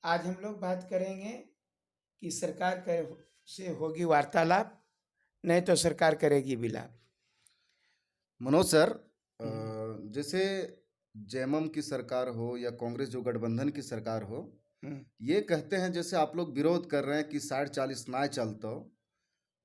आज हम लोग बात करेंगे कि सरकार से होगी वार्तालाप, नहीं तो सरकार करेगी विलाप। मनोज सर, जैसे जयमम की सरकार हो या कांग्रेस जो गठबंधन की सरकार हो, ये कहते हैं जैसे आप लोग विरोध कर रहे हैं कि 60-40 ना चलता हो।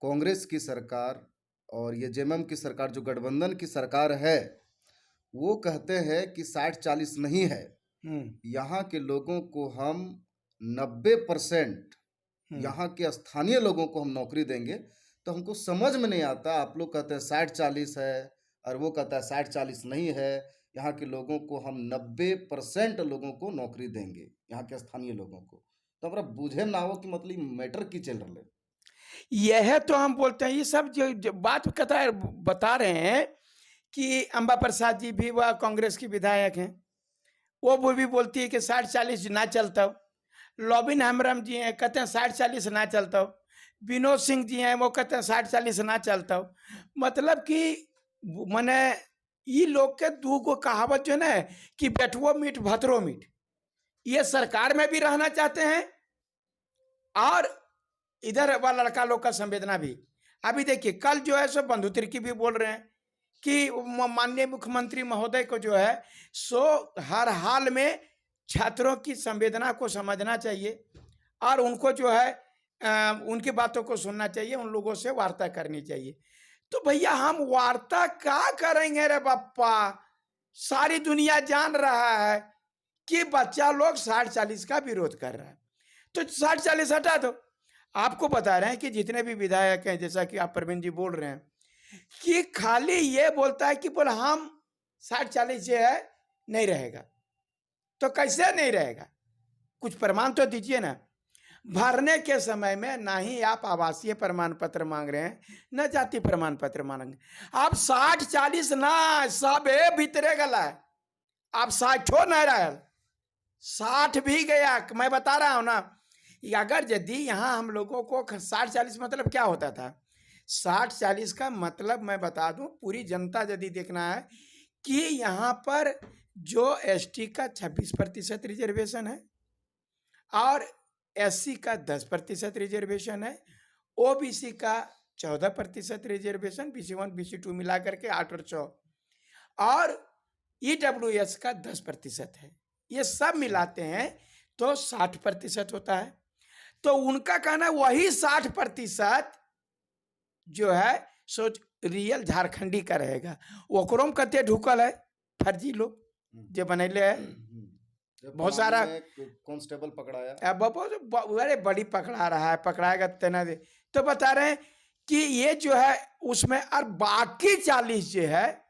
कांग्रेस की सरकार और ये जयमम की सरकार जो गठबंधन की सरकार है, वो कहते हैं कि 60-40 नहीं है। यहाँ के लोगों को हम 90% यहाँ के स्थानीय लोगों को हम नौकरी देंगे। तो हमको समझ में नहीं आता, आप लोग कहते हैं 60-40 है और वो कहता है 60-40 नहीं है। यहाँ के लोगों को हम 90% लोगों को नौकरी देंगे, यहाँ के स्थानीय लोगों को। तो हमारा बुझे ना हो कि मतलब मैटर की चल रहा है। यह तो हम बोलते हैं, ये सब जो बात बता रहे हैं कि अम्बा प्रसाद जी भी वह कांग्रेस की विधायक हैं, वो भी बोलती है कि 60-40 ना चलता हो। लॉबिन हेम्ब्रम जी हैं, कहते हैं 60-40 ना चलता हो। विनोद सिंह जी हैं, वो कहते हैं 60-40 ना चलता हो। मतलब कि मने ये लोग के दू को कहावत जो है कि बैठवो मीठ भतरो मीठ, ये सरकार में भी रहना चाहते हैं और इधर वाला लड़का लोग का संवेदना भी। अभी देखिए, कल जो है सो बंधु तिर्की भी बोल रहे हैं कि माननीय मुख्यमंत्री महोदय को जो है सो हर हाल में छात्रों की संवेदना को समझना चाहिए और उनको जो है उनकी बातों को सुनना चाहिए, उन लोगों से वार्ता करनी चाहिए। तो भैया हम वार्ता क्या करेंगे रे बप्पा, सारी दुनिया जान रहा है कि बच्चा लोग 60-40 का विरोध कर रहा है, तो 60-40 हटा दो। आपको बता रहे हैं कि जितने भी विधायक हैं, जैसा कि आप प्रवीण जी बोल रहे हैं कि खाली ये बोलता है कि बोल हम 60-40 जो है नहीं रहेगा, तो कैसे नहीं रहेगा? कुछ प्रमाण तो दीजिए ना। भरने के समय में ना ही आप आवासीय प्रमाण पत्र मांग रहे हैं, न जाति प्रमाण पत्र मांगेंगे। आप 60-40 ना सब भीतरे गला है, आप 60 नहीं रहा, 60 भी गया। मैं बता रहा हूं ना, अगर यदि यहाँ हम लोगों को 60-40 मतलब क्या होता था, 60-40 का मतलब मैं बता दूं, पूरी जनता यदि देखना है कि यहाँ पर जो एसटी का 26% रिजर्वेशन है और एससी का 10% रिजर्वेशन है, ओबीसी का 14% रिजर्वेशन, BC1 BC2 मिला करके 8 और 4, और ईडब्ल्यूएस का 10% है। ये सब मिलाते हैं तो 60% होता है। तो उनका कहना वही 60% जो है सो रियल झारखंडी का रहेगा। ओकरों में कते ढुकल है फर्जी लोग जो बनैले है, बहुत सारा कांस्टेबल पकड़ाया, अरे बड़ी पकड़ा रहा है, पकड़ाएगा तेना दे। तो बता रहे हैं कि ये जो है उसमें, और बाकी 40 जो है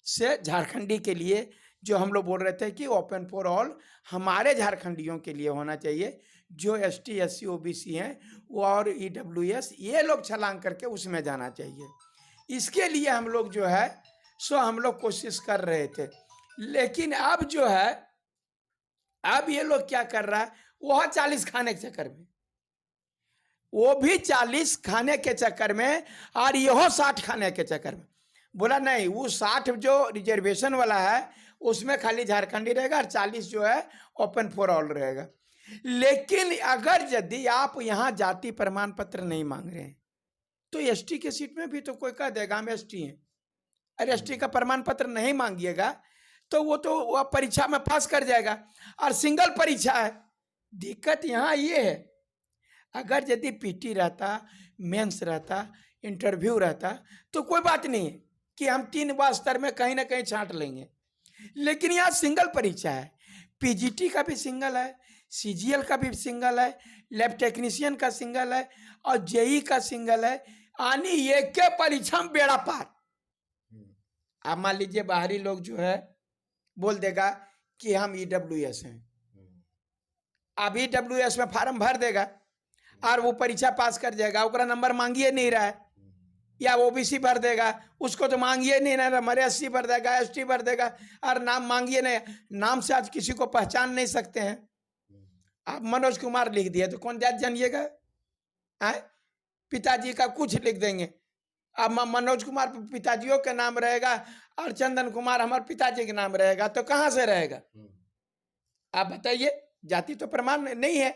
से झारखंडी के लिए, जो हम लोग बोल रहे थे कि ओपन फॉर ऑल हमारे झारखंडियों के लिए होना चाहिए, जो एसटी एससी ओबीसी हैं वो और ईडब्ल्यूएस ये लोग छलांग करके उसमें जाना चाहिए। इसके लिए हम लोग जो है सो हम लोग कोशिश कर रहे थे, लेकिन अब जो है अब ये लोग क्या कर रहा है, वह 40 खाने के चक्कर में, वो भी 40 खाने के चक्कर में और यह 60 खाने के चक्कर में बोला नहीं, वो 60 जो रिजर्वेशन वाला है उसमें खाली झारखंडी रहेगा और 40 जो है ओपन फॉर ऑल रहेगा। लेकिन अगर यदि आप यहाँ जाति प्रमाण पत्र नहीं मांग रहे हैं तो एसटी के सीट में भी तो कोई कह देगा हम एसटी हैं, अरे एसटी का प्रमाण पत्र नहीं मांगिएगा तो वह परीक्षा में पास कर जाएगा, और सिंगल परीक्षा है। दिक्कत यहाँ ये है, अगर यदि पीटी रहता, मेंस रहता, इंटरव्यू रहता तो कोई बात नहीं है कि हम 3 स्तर में कहीं ना कहीं छांट लेंगे। लेकिन यहाँ सिंगल परीक्षा है, पीजीटी का भी सिंगल है, सीजीएल का भी सिंगल है, लैब टेक्नीशियन का सिंगल है और जेई का सिंगल है। यानी एक के परीक्षा में बेड़ा पार। आप मान लीजिए बाहरी लोग जो है बोल देगा कि हम ईडब्ल्यूएस हैं, अब ईडब्ल्यूएस में फार्म भर देगा और वो परीक्षा पास कर जाएगा, उसका नंबर मांगिए नहीं रहा है, या ओबीसी भर देगा, उसको तो मांगिए नहीं रहा, हमारे एससी भर देगा, एसटी भर देगा, और नाम मांगिए नहीं, नाम से आज किसी को पहचान नहीं सकते हैं। आप मनोज कुमार लिख दिए तो कौन जात जानिएगा, पिताजी का कुछ लिख देंगे, अब मनोज कुमार पिताजियों के नाम रहेगा और चंदन कुमार हमारे पिताजी के नाम रहेगा, तो कहां से रहेगा आप बताइए। जाति तो प्रमाण नहीं है,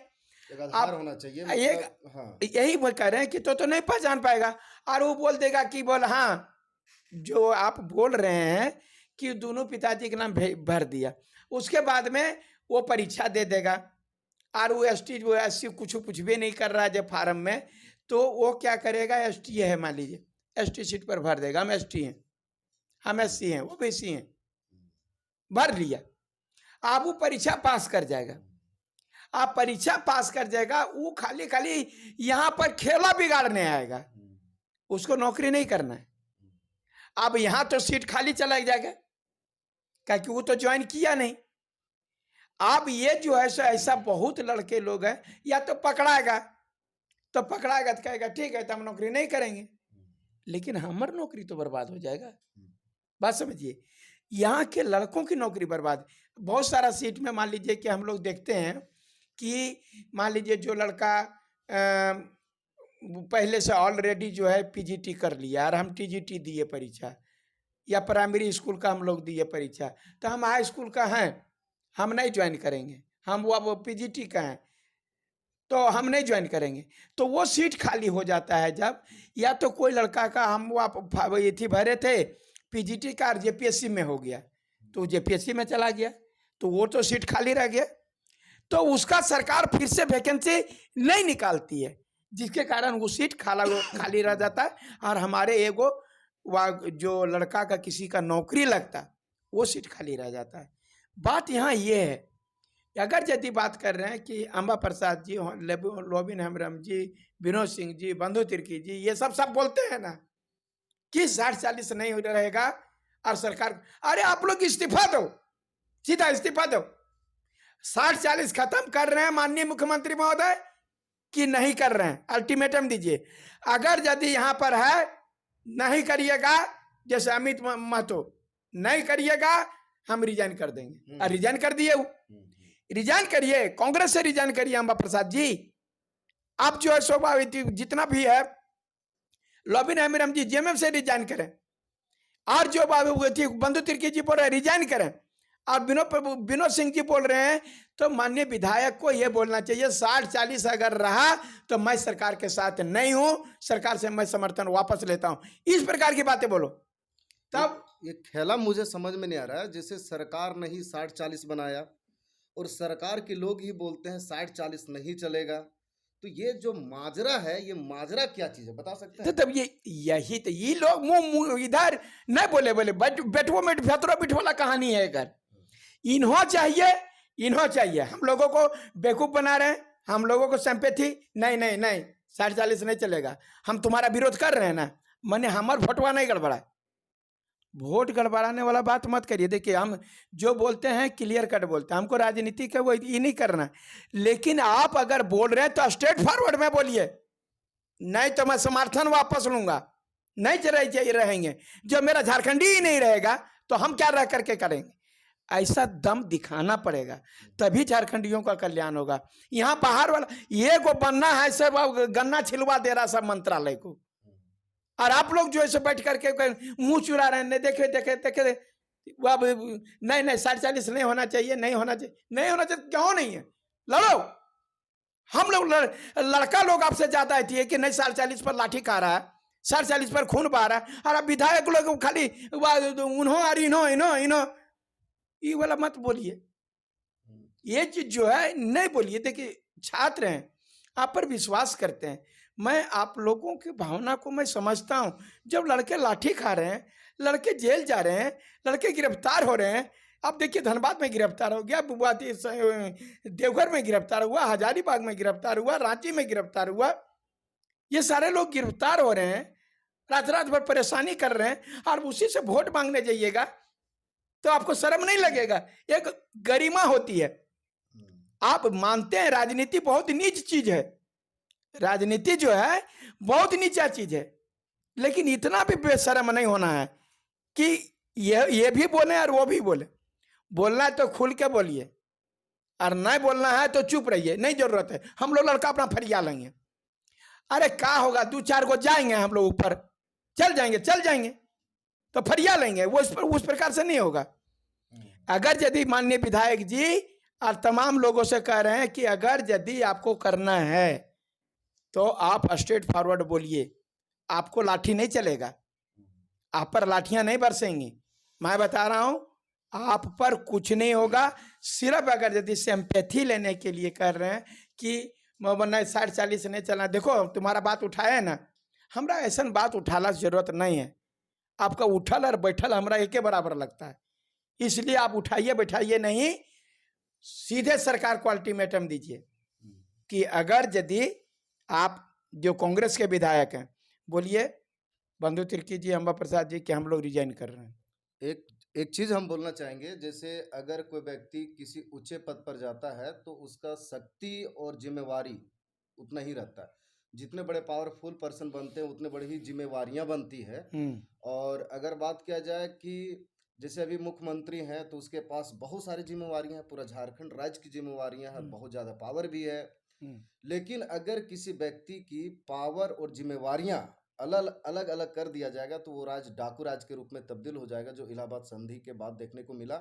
एक आधार होना चाहिए, एक मतलब हाँ यही वो कह रहे हैं कि तो नहीं पहचान पाएगा। और वो बोल देगा कि बोल हाँ, जो आप बोल रहे हैं कि दोनों पिताजी के नाम भर दिया, उसके बाद में वो परीक्षा दे देगा और वो एससी कुछ भी नहीं कर रहा है जब फार्म में, तो वो क्या करेगा, एसटी है मान लीजिए, एसटी सीट पर भर देगा, हम एसटी हैं, हम एससी हैं, वो बीसी हैं, भर लिया। आप वो परीक्षा पास कर जाएगा, आप परीक्षा पास कर जाएगा, वो खाली खाली यहाँ पर खेला बिगाड़ने आएगा, उसको नौकरी नहीं करना है। अब यहाँ तो सीट खाली चला जाएगा क्योंकि वो तो ज्वाइन किया नहीं। अब ये जो है ऐसा बहुत लड़के लोग हैं, या तो पकड़ाएगा तो कहेगा ठीक है तो हम नौकरी नहीं करेंगे, लेकिन हमारी नौकरी तो बर्बाद हो जाएगा। बात समझिए, यहाँ के लड़कों की नौकरी बर्बाद। बहुत सारा सीट में मान लीजिए कि हम लोग देखते हैं कि मान लीजिए जो लड़का पहले से ऑलरेडी जो है पीजीटी कर लिया और हम टीजीटी दिए परीक्षा, या प्राइमरी स्कूल का हम लोग दिए परीक्षा, तो हम हाई स्कूल का हैं, हम नहीं ज्वाइन करेंगे, हम वो पीजीटी का हैं तो हम नहीं ज्वाइन करेंगे, तो वो सीट खाली हो जाता है जब। या तो कोई लड़का का हम वो ये थी भरे थे पीजीटी का, जेपीएससी में हो गया तो जेपीएससी में चला गया, तो वो तो सीट खाली रह गया, तो उसका सरकार फिर से वैकेंसी नहीं निकालती है, जिसके कारण वो सीट खाली रह जाता है और हमारे एगो जो लड़का का किसी का नौकरी लगता वो सीट खाली रह जाता है। बात यहाँ ये है, अगर यदि बात कर रहे हैं कि अंबा प्रसाद जी, लोबिन हेम्ब्रम जी, विनोद सिंह जी, बंधु तिर्की जी, ये सब बोलते हैं ना कि 60-40 नहीं रहेगा और सरकार, अरे आप लोग इस्तीफा दो, सीधा इस्तीफा दो। 60-40 खत्म कर रहे हैं माननीय मुख्यमंत्री महोदय कि नहीं कर रहे हैं, अल्टीमेटम दीजिए। अगर यदि यहाँ पर है नहीं करिएगा, जैसे अमित महतो नहीं करिएगा हम रिजाइन कर देंगे, और रिजाइन कर दिए, रिजाइन करिए, कांग्रेस से रिजाइन करिए अंबा प्रसाद जी। आप जो है स्वाभाविक जितना भी है लोबिन हेम्ब्रम जी जेएमएम से रिजाइन करें, और जो बंधु तिर्की जी बोल रहे हैं रिजाइन करें, और विनोद सिंह जी बोल रहे हैं, तो माननीय विधायक को यह बोलना चाहिए 60-40 अगर रहा तो मैं सरकार के साथ नहीं हूं, सरकार से मैं समर्थन वापस लेता हूं, इस प्रकार की बातें बोलो। तब ये खेला मुझे समझ में नहीं आ रहा है, जैसे सरकार ने ही 60-40 बनाया और सरकार के लोग ही बोलते हैं 60-40 नहीं चलेगा, तो ये जो माजरा है, ये माजरा क्या चीज है बता सकते हैं? तब यही तो ये लोग मुंह इधर नहीं बोले बेटवो में भेतरो बिठ वाला कहानी है। अगर इन्हों चाहिए हम लोगों को बेवकूफ बना रहे हैं, हम लोगों को सिंपैथी नहीं 60-40 नहीं चलेगा, हम तुम्हारा विरोध कर रहे हैं ना, मैंने हमारा भोटवा नहीं गड़बड़ा, वोट गड़बड़ाने वाला बात मत करिए। देखिए हम जो बोलते हैं क्लियर कट बोलते हैं, हमको राजनीति का वो ये नहीं करना, लेकिन आप अगर बोल रहे हैं तो स्ट्रेट फॉरवर्ड में बोलिए, नहीं तो मैं समर्थन वापस लूंगा, नहीं रहेंगे, जो मेरा झारखंडी ही नहीं रहेगा तो हम क्या रह करके करेंगे। ऐसा दम दिखाना पड़ेगा, तभी झारखंडियों का कल्याण होगा। यहाँ बाहर वाला ये को बनना है, सब गन्ना छिलवा दे रहा सब मंत्रालय को, और आप लोग जो ऐसे बैठ करके मुंह चुरा रहे हैं, देखे अब नहीं 60-40 नहीं होना चाहिए, नहीं होना चाहिए क्यों नहीं है, लड़ो। हम लोग लड़का लोग आपसे ज्यादा है कि नहीं 60-40 पर लाठी खा रहा है, 60-40 पर खून बहा रहा है, और अब विधायक लोग खाली इन्हों ये वाला मत बोलिए, ये चीज जो है नहीं बोलिए। देखिए छात्र हैं, आप पर विश्वास करते हैं, मैं आप लोगों की भावना को मैं समझता हूं। जब लड़के लाठी खा रहे हैं, लड़के जेल जा रहे हैं, लड़के गिरफ्तार हो रहे हैं, आप देखिए धनबाद में गिरफ्तार हो गया, देवघर में गिरफ्तार हुआ, हजारीबाग में गिरफ्तार हुआ, रांची में गिरफ्तार हुआ, ये सारे लोग गिरफ्तार हो रहे हैं, रात भर परेशानी कर रहे हैं, और उसी से वोट मांगने जाइएगा तो आपको शर्म नहीं लगेगा? एक गरिमा होती है। आप मानते हैं राजनीति बहुत नीच चीज है, राजनीति जो है बहुत नीचा चीज है, लेकिन इतना भी बेशर्म नहीं होना है कि ये भी बोले और वो भी बोले। बोलना है तो खुल के बोलिए, और नहीं बोलना है तो चुप रहिए, नहीं जरूरत है। हम लोग लड़का अपना फरिया लेंगे, अरे क्या होगा, 2-4 को जाएंगे हम लोग ऊपर, चल जाएंगे तो फरिया लेंगे, वो उस प्रकार से नहीं होगा। अगर यदि माननीय विधायक जी और तमाम लोगों से कह रहे हैं कि अगर यदि आपको करना है तो आप स्ट्रेट फॉरवर्ड बोलिए, आपको लाठी नहीं चलेगा, आप पर लाठियां नहीं बरसेंगी। मैं बता रहा हूं, आप पर कुछ नहीं होगा। सिर्फ अगर यदि सिंपैथी लेने के लिए कर रहे हैं कि 60-40 नहीं चलना, देखो तुम्हारा बात उठाया है ना, हमरा ऐसा बात उठाला जरूरत नहीं है। आपका उठल और बैठल हमरा एक बराबर लगता है, इसलिए आप उठाइए बैठाइए नहीं, सीधे सरकार को अल्टीमेटम दीजिए कि अगर यदि आप जो कांग्रेस के विधायक हैं, बोलिए बंधु तिर्की जी, अंबा प्रसाद जी, कि हम लोग रिजाइन कर रहे हैं। एक एक चीज हम बोलना चाहेंगे, जैसे अगर कोई व्यक्ति किसी ऊंचे पद पर जाता है तो उसका शक्ति और जिम्मेवारी उतना ही रहता है। जितने बड़े पावरफुल पर्सन बनते हैं उतने बड़ी ही जिम्मेवारियां बनती है। और अगर बात किया जाए कि जैसे अभी मुख्यमंत्री हैं तो उसके पास बहुत सारी जिम्मेवारियां हैं, पूरा झारखंड राज्य की जिम्मेवारियां हैं, बहुत ज्यादा पावर भी है। लेकिन अगर किसी व्यक्ति की पावर और जिम्मेवारियां अलग अलग अलग कर दिया जाएगा तो वो राज डाकू राज के रूप में तब्दील हो जाएगा, जो इलाहाबाद संधि के बाद देखने को मिला।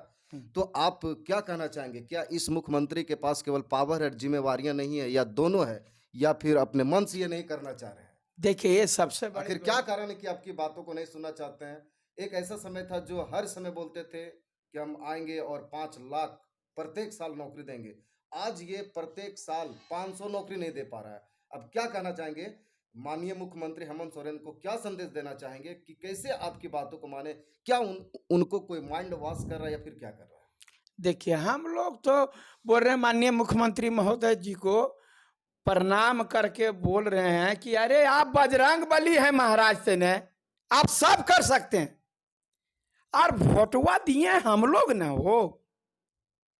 तो आप क्या कहना चाहेंगे, क्या इस मुख्यमंत्री के पास केवल पावर और जिम्मेवारियां नहीं है, या दोनों है, या फिर अपने मन से ये नहीं करना चाह रहे हैं? देखिए, ये सबसे आखिर क्या कारण है कि आपकी बातों को नहीं सुनना चाहते हैं? एक ऐसा समय था जो हर समय बोलते थे कि हम आएंगे और 5 लाख प्रत्येक साल नौकरी देंगे। आज ये प्रत्येक साल 500 नौकरी नहीं दे पा रहा है। अब क्या कहना चाहेंगे माननीय मुख्यमंत्री हेमंत सोरेन को, क्या संदेश देना चाहेंगे कि कैसे आपकी बातों को माने? क्या उनको कोई माइंड वॉश कर रहा है या फिर क्या कर रहा है? देखिए, हम लोग तो बोल रहे हैं माननीय मुख्यमंत्री महोदय जी को प्रणाम करके बोल रहे हैं कि अरे आप बजरंग बली हैं महाराज से ने, आप सब कर सकते हैं, और वोटवा दिए हम लोग ना हो,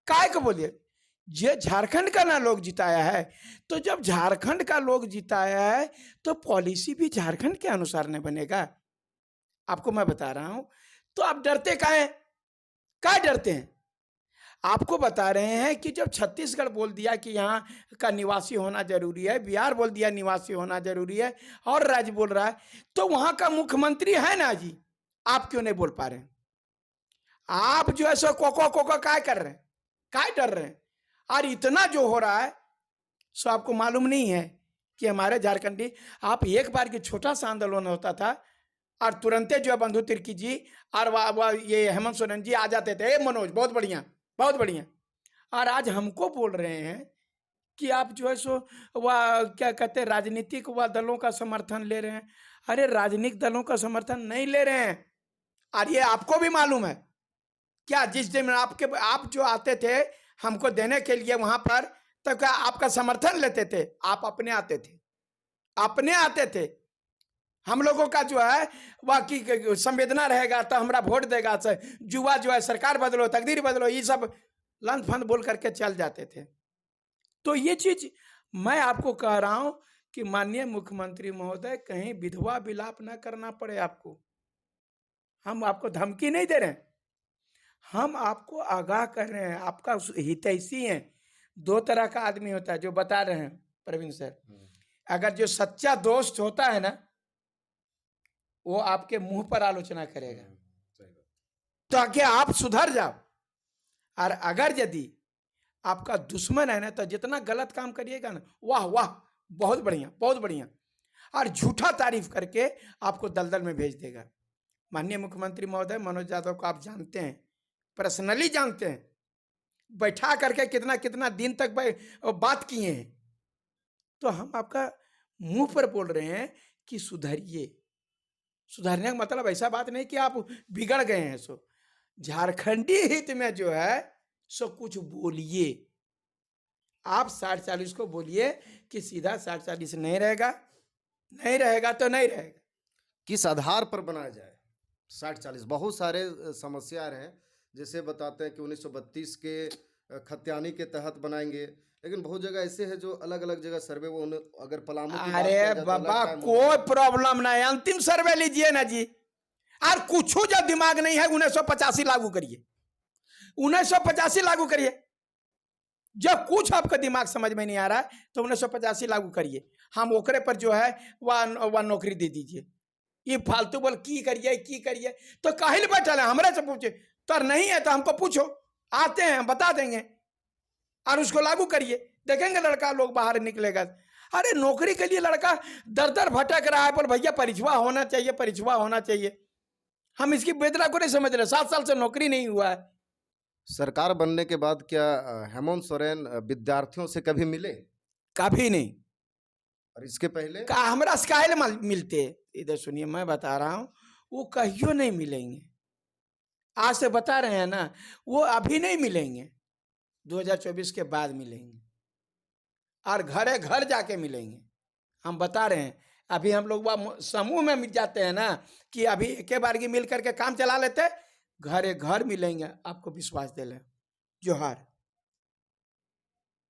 काय को बोलिए, ये झारखंड का ना लोग जिताया है, तो जब झारखंड का लोग जिताया है तो पॉलिसी भी झारखंड के अनुसार नहीं बनेगा। आपको मैं बता रहा हूं, तो आप डरते काय डरते हैं? आपको बता रहे हैं कि जब छत्तीसगढ़ बोल दिया कि यहाँ का निवासी होना जरूरी है, बिहार बोल दिया निवासी होना जरूरी है, और राज्य बोल रहा है, तो वहां का मुख्यमंत्री है ना जी, आप क्यों नहीं बोल पा रहे हैं? आप जो है सो कोको काय कर रहे हैं, काय डर रहे हैं? और इतना जो हो रहा है सो आपको मालूम नहीं है कि हमारे झारखंडी, आप एक बार की छोटा सा आंदोलन होता था और तुरंते जो है बंधु तिर्की जी और ये हेमंत सोरेन जी आ जाते थे, मनोज बहुत बढ़िया बहुत बढ़िया। और आज हमको बोल रहे हैं कि आप जो है सो वह क्या कहते हैं, राजनीतिक वह दलों का समर्थन ले रहे हैं। अरे राजनीतिक दलों का समर्थन नहीं ले रहे हैं, और ये आपको भी मालूम है क्या? जिस दिन आप जो आते थे हमको देने के लिए वहां पर, तो क्या आपका समर्थन लेते थे? आप अपने आते थे। हम लोगों का जो है वह की संवेदना रहेगा तो हमरा वोट देगा, जुआ जो है सरकार बदलो तकदीर बदलो, ये सब लंद फंद बोल करके चल जाते थे। तो ये चीज मैं आपको कह रहा हूं कि माननीय मुख्यमंत्री महोदय, कहीं विधवा विलाप ना करना पड़े आपको। हम आपको धमकी नहीं दे रहे हैं, हम आपको आगाह कर रहे हैं, आपका हितैषी है। 2 तरह का आदमी होता है, जो बता रहे हैं प्रवीण सर। अगर जो सच्चा दोस्त होता है ना, वो आपके मुंह पर आलोचना करेगा ताकि आप सुधर जाओ, और अगर यदि आपका दुश्मन है ना, तो जितना गलत काम करिएगा ना, वाह वाह बहुत बढ़िया बहुत बढ़िया, और झूठा तारीफ करके आपको दलदल में भेज देगा। माननीय मुख्यमंत्री महोदय मनोज यादव को आप जानते हैं, पर्सनली जानते हैं, बैठा करके कितना कितना दिन तक बात किए हैं। तो हम आपका मुंह पर बोल रहे हैं कि सुधरिए। सुधरने का मतलब ऐसा बात नहीं कि आप बिगड़ गए हैं, सो झारखंडी हित में जो है सो कुछ बोलिए। आप 60-40 को बोलिए कि सीधा 60-40 नहीं रहेगा तो नहीं रहेगा। किस आधार पर बनाया जाए 60-40? बहुत सारे समस्या हैं, जैसे बताते हैं कि 1932 के खतियानी के तहत बनाएंगे, लेकिन बहुत जगह ऐसे है जो अलग अलग जगह सर्वे, वो अगर पलामू की बात किया जाए तो बाबा कोई प्रॉब्लम नहीं, अंतिम सर्वे लीजिए ना जी, और कुछ जो दिमाग नहीं है 1985 लागू करिए, 1985 लागू करिए। जब कुछ आपका दिमाग समझ में नहीं आ रहा है तो 1985 लागू करिए, हम ओकरे पर जो है वह नौकरी दे दीजिए। ये फालतू बोल की करिए तो काहिल बैठल है, हमरे से पूछे तो नहीं है तो हमको पूछो, आते हैं हम बता देंगे। और उसको लागू करिए, देखेंगे लड़का लोग बाहर निकलेगा। अरे नौकरी के लिए लड़का दर दर भटक रहा है, पर भैया परीक्षा होना चाहिए, परीक्षा होना चाहिए। हम इसकी वेदना को नहीं समझ रहे, 7 साल से नौकरी नहीं हुआ है। सरकार बनने के बाद क्या हेमंत सोरेन विद्यार्थियों से कभी मिले? कभी नहीं। और इसके पहले? का हमरा से काहे ले मिलते? इधर सुनिए, मैं बता रहा हूं, वो कहियो नहीं मिलेंगे। आज से बता रहे हैं ना, वो अभी नहीं मिलेंगे, 2024 के बाद मिलेंगे, और घरे घर जाके मिलेंगे। हम बता रहे हैं, अभी हम लोग समूह में मिल जाते हैं ना, कि अभी एक बार की मिल करके काम चला लेते, घरे घर मिलेंगे, आपको विश्वास दे लें। जोहार।